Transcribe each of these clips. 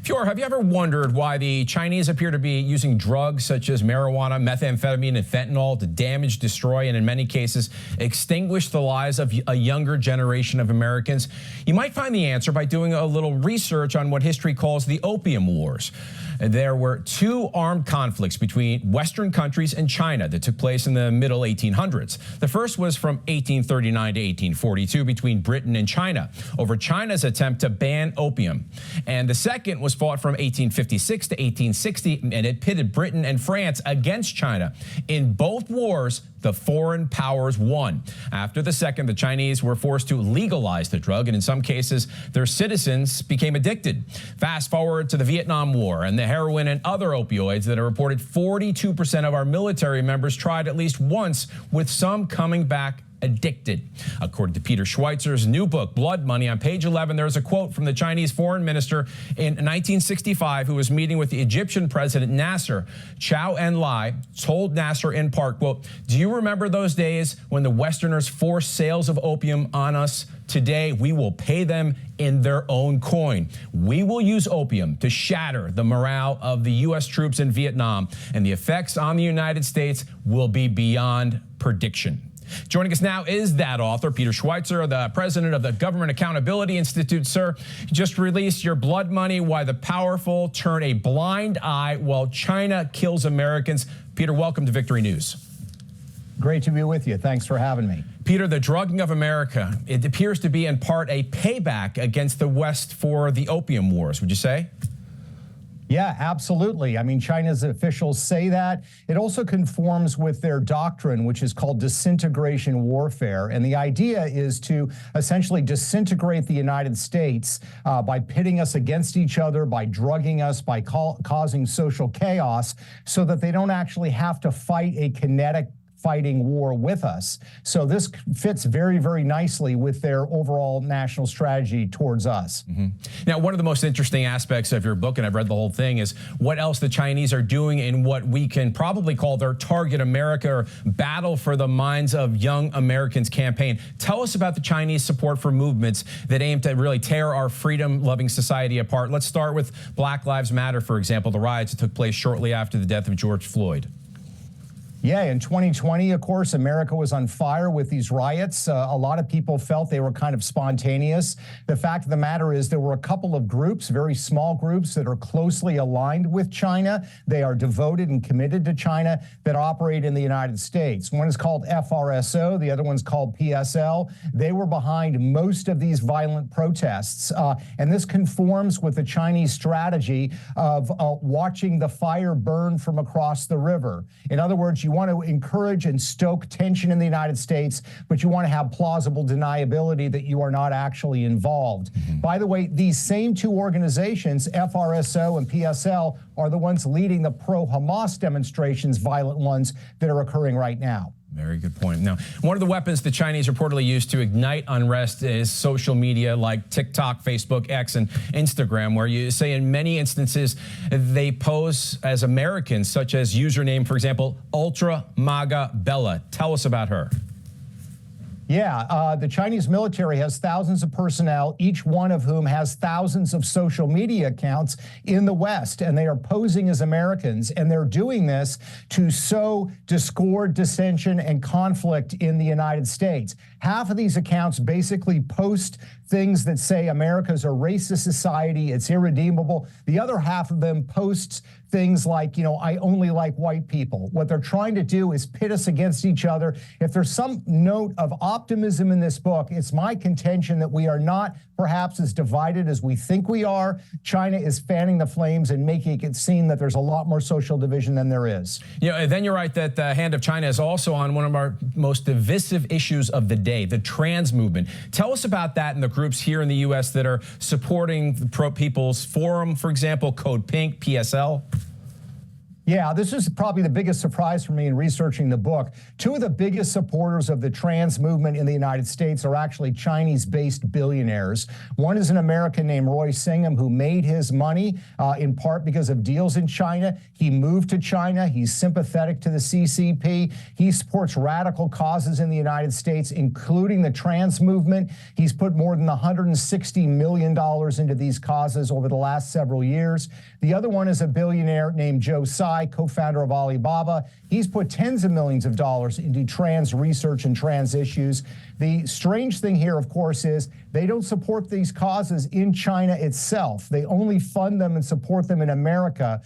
Fior, have you ever wondered why the Chinese appear to be using drugs such as marijuana, methamphetamine, and fentanyl to damage, destroy, and in many cases, extinguish the lives of a younger generation of Americans? You might find the answer by doing a little research on what history calls the Opium Wars. There were two armed conflicts between Western countries and China that took place in the middle 1800s. The first was from 1839 to 1842 between Britain and China over China's attempt to ban opium. And the second was fought from 1856 to 1860, and it pitted Britain and France against China. In both wars, the foreign powers won. After the second, the Chinese were forced to legalize the drug, and in some cases, their citizens became addicted. Fast forward to the Vietnam War and the heroin and other opioids that are reported 42% of our military members tried at least once, with some coming back addicted. According to Peter Schweizer's new book, Blood Money, on page 11, there's a quote from the Chinese foreign minister in 1965 who was meeting with the Egyptian president Nasser. Chow En-lai told Nasser in part, quote, "Do you remember those days when the Westerners forced sales of opium on us? Today, we will pay them in their own coin. We will use opium to shatter the morale of the U.S. troops in Vietnam, and the effects on the United States will be beyond prediction." Joining us now is that author, Peter Schweizer, the president of the Government Accountability Institute. Sir, you just released your Blood Money, Why the Powerful Turn a Blind Eye While China Kills Americans. Peter, welcome to Victory News. Great to be with you. Thanks for having me. Peter, the drugging of America, it appears to be in part a payback against the West for the opium wars, would you say? Yeah, absolutely. I mean, China's officials say that. It also conforms with their doctrine, which is called disintegration warfare. And the idea is to essentially disintegrate the United States by pitting us against each other, by drugging us, by causing social chaos, so that they don't actually have to fight a kinetic fighting war with us. So this fits very, very nicely with their overall national strategy towards us. Mm-hmm. Now, one of the most interesting aspects of your book, and I've read the whole thing, is what else the Chinese are doing in what we can probably call their Target America or Battle for the Minds of Young Americans campaign. Tell us about the Chinese support for movements that aim to really tear our freedom-loving society apart. Let's start with Black Lives Matter, for example, the riots that took place shortly after the death of George Floyd. Yeah, in 2020, of course, America was on fire with these riots. A lot of people felt they were kind of spontaneous. The fact of the matter is there were a couple of groups, very small groups, that are closely aligned with China. They are devoted and committed to China that operate in the United States. One is called FRSO. The other one's called PSL. They were behind most of these violent protests. And this conforms with the Chinese strategy of watching the fire burn from across the river. In other words, you want to encourage and stoke tension in the United States, but you want to have plausible deniability that you are not actually involved. Mm-hmm. By the way, these same two organizations, FRSO and PSL, are the ones leading the pro-Hamas demonstrations, violent ones that are occurring right now. Very good point. Now, one of the weapons the Chinese reportedly use to ignite unrest is social media like TikTok, Facebook, X, and Instagram, where you say in many instances they pose as Americans, such as username, for example, Ultra MAGA Bella. Tell us about her. Yeah, the Chinese military has thousands of personnel, each one of whom has thousands of social media accounts in the West, and they are posing as Americans, and they're doing this to sow discord, dissension, and conflict in the United States. Half of these accounts basically post things that say America's a racist society, it's irredeemable. The other half of them posts things like, I only like white people. What they're trying to do is pit us against each other. If there's some note of optimism in this book, it's my contention that we are not perhaps as divided as we think we are. China is fanning the flames and making it seem that there's a lot more social division than there is. Then you're right that the hand of China is also on one of our most divisive issues of the day, the trans movement. Tell us about that and the groups here in the U.S. that are supporting the Pro People's Forum, for example, Code Pink, PSL. Yeah, this is probably the biggest surprise for me in researching the book. Two of the biggest supporters of the trans movement in the United States are actually Chinese-based billionaires. One is an American named Roy Singham, who made his money in part because of deals in China. He moved to China. He's sympathetic to the CCP. He supports radical causes in the United States, including the trans movement. He's put more than $160 million into these causes over the last several years. The other one is a billionaire named Joe Tsai, co-founder of Alibaba. He's put tens of millions of dollars into trans research and trans issues. The strange thing here, of course, is they don't support these causes in China itself. They only fund them and support them in America,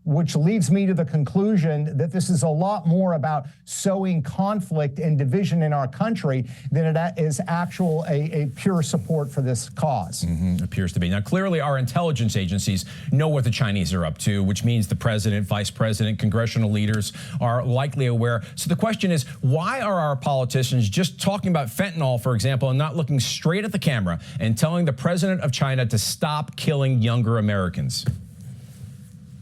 which leads me to the conclusion that this is a lot more about sowing conflict and division in our country than it is actual a pure support for this cause. Appears to be. Now, clearly, our intelligence agencies know what the Chinese are up to, which means the president, vice president, congressional leaders are likely aware. So the question is, why are our politicians just talking about fentanyl, for example, and not looking straight at the camera and telling the president of China to stop killing younger Americans?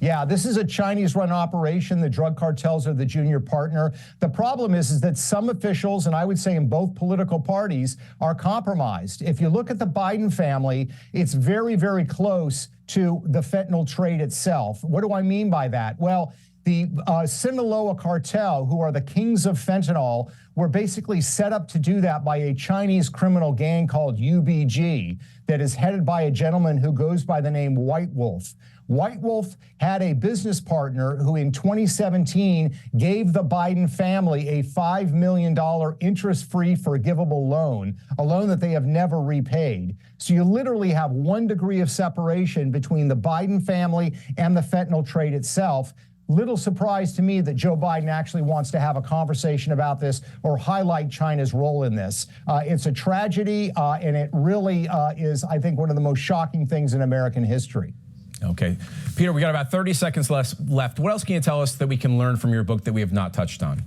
Yeah, this is a Chinese-run operation. The drug cartels are the junior partner. The problem is that some officials, and I would say in both political parties, are compromised. If you look at the Biden family, it's very, very close to the fentanyl trade itself. What do I mean by that? Well, the Sinaloa cartel, who are the kings of fentanyl, were basically set up to do that by a Chinese criminal gang called UBG that is headed by a gentleman who goes by the name White Wolf. White Wolf had a business partner who in 2017 gave the Biden family a $5 million interest-free forgivable loan, a loan that they have never repaid. So you literally have 1 degree of separation between the Biden family and the fentanyl trade itself. Little surprise to me that Joe Biden actually wants to have a conversation about this or highlight China's role in this. It's a tragedy, and it really is, I think, one of the most shocking things in American history. Okay. Peter, we got about 30 seconds left. What else can you tell us that we can learn from your book that we have not touched on?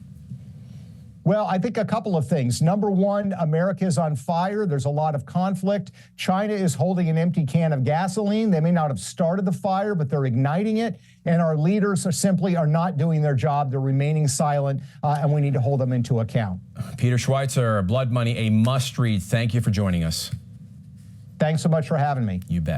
Well, I think a couple of things. Number one, America is on fire. There's a lot of conflict. China is holding an empty can of gasoline. They may not have started the fire, but they're igniting it. And our leaders are not doing their job. They're remaining silent, and we need to hold them into account. Peter Schweizer, Blood Money, a must-read. Thank you for joining us. Thanks so much for having me. You bet.